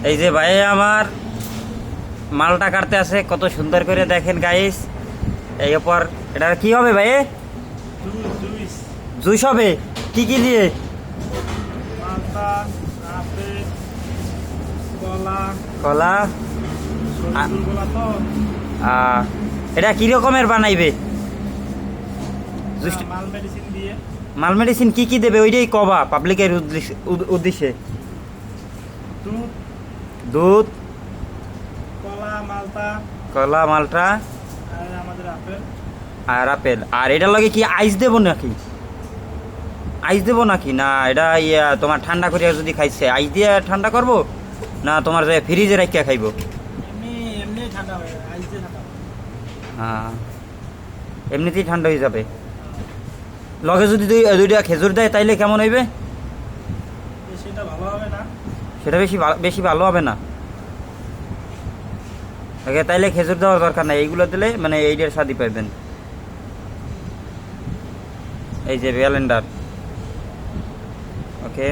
এই যে ভাই আমার মালটা কাটতে আছে, কত সুন্দর করে দেখেন গাইস। এই ওপর এটা কি হবে ভাই? জুস হবে? কি কি দিয়ে? মালটা, আপেল, কলা, কলা। সবজিগুলা তো এটা কি রকমের বানাইবে জুস? মাল মেডিসিন দিয়ে। মাল মেডিসিন কি কি দেবে ওইটাই কবা পাবলিকের উদ্দেশ্যে। দুধ, দুধ, কলা, মালটা কলা, মালটা আর আমাদের আপেল। আর আপেল। আর এটার লগে কি আইস দেবো নাকি? আইস দেবো নাকি না এটা ইয়া তোমার ঠান্ডা করিয়া যদি খাইছে আইস দিয়ে ঠান্ডা করবো, না তোমার যে ফ্রিজে রাখিয়া খাইবো? এমনি এমনি ঠান্ডা হয়ে আইস দিয়ে ঠান্ডা হবে। হ্যাঁ, এমনিতেই ঠান্ডা হয়ে যাবে। লগে যদি দুইটা খেজুর দেয় তাইলে কেমন হইবে? সেটা ভালো হবে না। সেটা বেশি ভালো হবে না। ওকে, তাইলে খেজুর দেওয়ার দরকার নাই, এইগুলো দিলে মানে এইটার স্বাদই পাইবেন। এই যে ব্যালেন্ডার। ওকে।